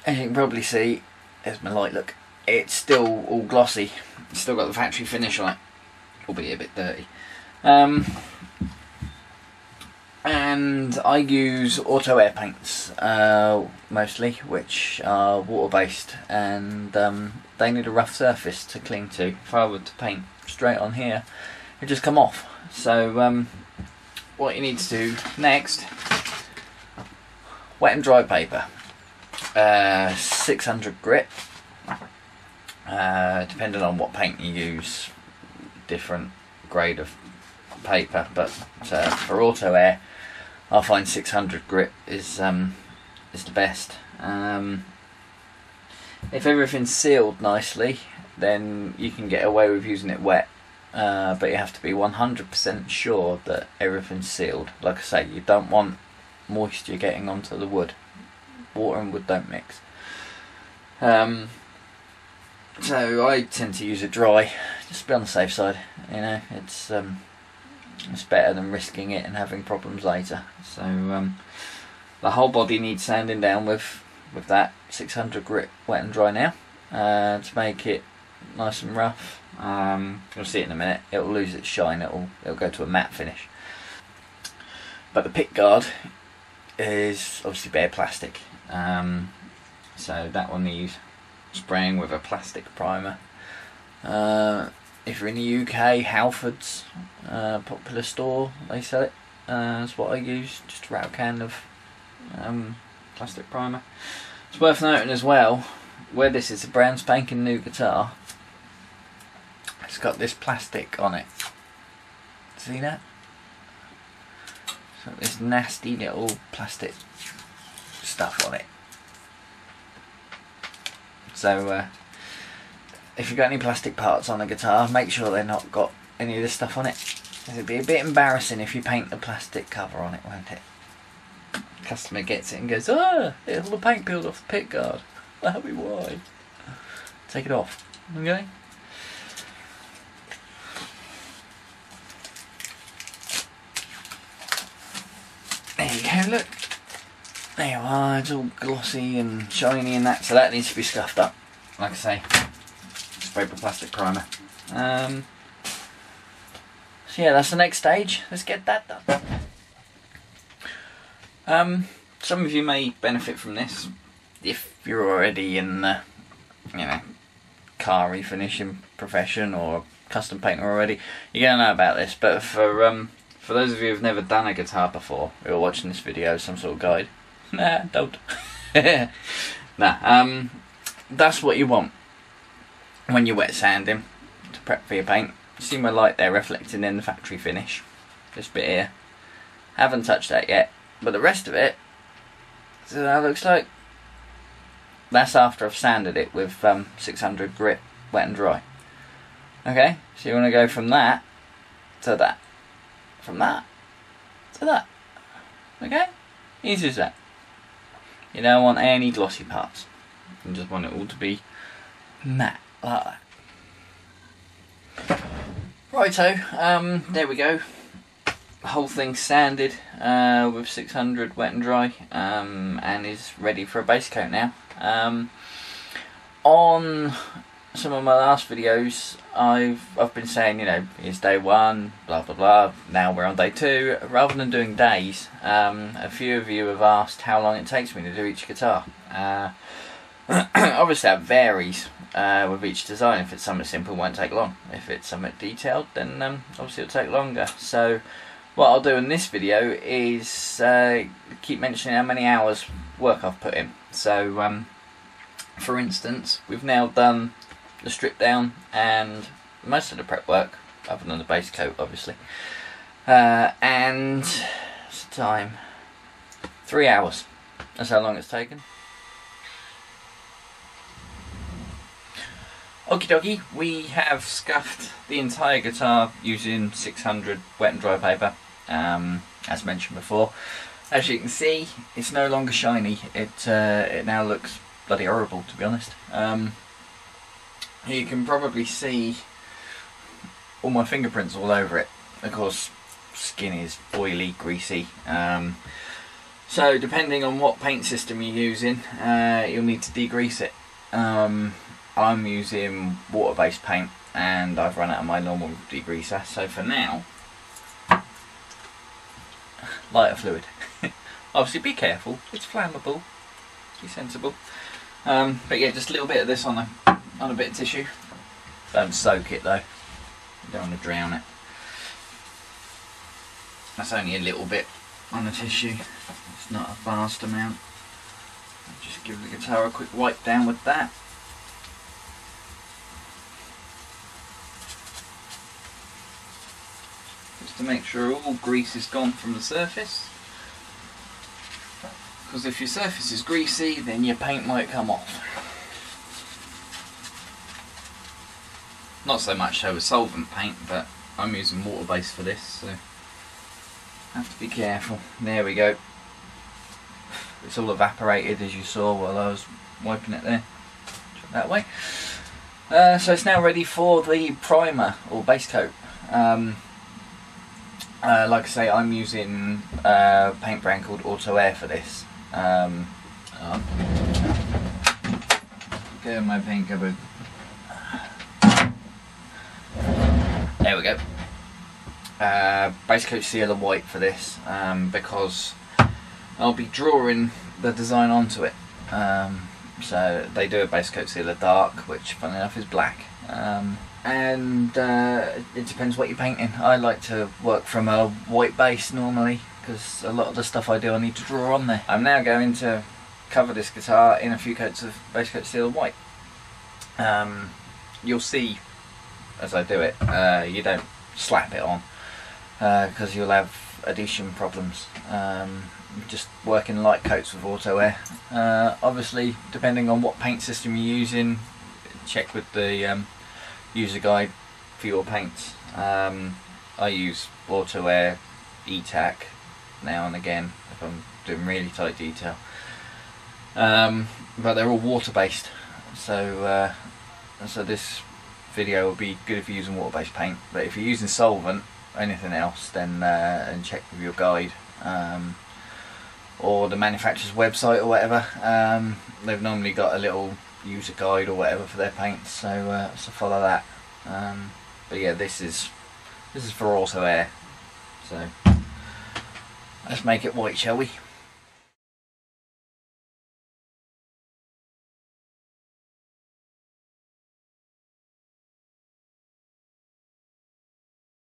as you can probably see, there's my light look, it's still all glossy. It's still got the factory finish on it, albeit a bit dirty. And I use auto air paints mostly, which are water based, and they need a rough surface to cling to. If I were to paint straight on here, it'd just come off. So what you need to do next, wet and dry paper, 600 grit, depending on what paint you use, different grade of paper, but for auto air I find 600 grit is the best. If everything's sealed nicely, then you can get away with using it wet, but you have to be 100% sure that everything's sealed. Like I say, you don't want moisture getting onto the wood. Water and wood don't mix. So I tend to use it dry, just to be on the safe side. You know, it's better than risking it and having problems later. So the whole body needs sanding down with that 600 grit wet and dry now, to make it nice and rough. You'll see it in a minute. It'll lose its shine. It'll go to a matte finish. But the pick guard is obviously bare plastic, so that will need spraying with a plastic primer. If you're in the UK, Halford's popular store, they sell it. That's what I use, just a rattle can of plastic primer. It's worth noting as well, where this is a brand spanking new guitar, it's got this plastic on it. See that? So this nasty little plastic stuff on it. So if you've got any plastic parts on a guitar, make sure they've not got any of this stuff on it. It'd be a bit embarrassing if you paint the plastic cover on it, won't it? Customer gets it and goes, all the paint peeled off the pick guard. That'll be why. Take it off. Okay? There you go, look. There you are, it's all glossy and shiny and that, so that needs to be scuffed up. Like I say, spray with plastic primer. So yeah, that's the next stage. Let's get that done. Some of you may benefit from this if you're already in the, car refinishing profession or custom painter already. You're gonna know about this, but for those of you who've never done a guitar before, who are watching this video, some sort of guide, nah, don't. Nah, that's what you want when you're wet sanding to prep for your paint. You see my light there reflecting in the factory finish, this bit here. Haven't touched that yet, but the rest of it, so that looks like. That's after I've sanded it with 600 grit wet and dry. Okay, so you want to go from that to that, from that to that. Okay, easy as that. You don't want any glossy parts. You just want it all to be matte like that. Righto, there we go. The whole thing's sanded with 600 wet and dry, and is ready for a base coat now. On some of my last videos, I've been saying, here's day one, blah blah blah. Now we're on day two. Rather than doing days, a few of you have asked how long it takes me to do each guitar. Obviously that varies with each design. If it's something simple, it won't take long. If it's something detailed, then obviously it'll take longer. So what I'll do in this video is keep mentioning how many hours work I've put in. So for instance, we've now done the strip down and most of the prep work, other than the base coat obviously, and it's the time, 3 hours. That's how long it's taken. Okie dokie, we have scuffed the entire guitar using 600 wet and dry paper, as mentioned before. As you can see, it's no longer shiny. It now looks bloody horrible, to be honest. You can probably see all my fingerprints all over it. Of course, skin is oily, greasy. So depending on what paint system you're using, you'll need to degrease it. I'm using water-based paint and I've run out of my normal degreaser, so for now, lighter fluid. Obviously be careful, it's flammable, be sensible. But yeah, just a little bit of this on a bit of tissue. Don't soak it though, you don't want to drown it. That's only a little bit on the tissue, it's not a vast amount. I'll just give the guitar a quick wipe down with that. Just to make sure all grease is gone from the surface. Because if your surface is greasy, then your paint might come off. Not so much so with solvent paint, but I'm using water-based for this, so have to be careful. There we go. It's all evaporated, as you saw while I was wiping it there. That way. So it's now ready for the primer or base coat. Like I say, I'm using a paint brand called Auto Air for this. Go in my paint cupboard. There we go. Base coat sealer white for this, because I'll be drawing the design onto it. So they do a base coat sealer dark, which funny enough is black. And it depends what you're painting. I like to work from a white base normally, because a lot of the stuff I do I need to draw on there. I'm now going to cover this guitar in a few coats of base coat sealer white. You'll see as I do it, you don't slap it on, because you'll have adhesion problems. Just working light coats with Auto Air. Obviously, depending on what paint system you're using, check with the user guide for your paints. I use Auto Air, E-Tac now and again if I'm doing really tight detail. But they're all water-based, so this video will be good if you're using water-based paint. But if you're using solvent or anything else, then and check with your guide. Or the manufacturer's website or whatever. They've normally got a little user guide or whatever for their paints, so follow that. But yeah, this is for Auto Air, so let's make it white, shall we?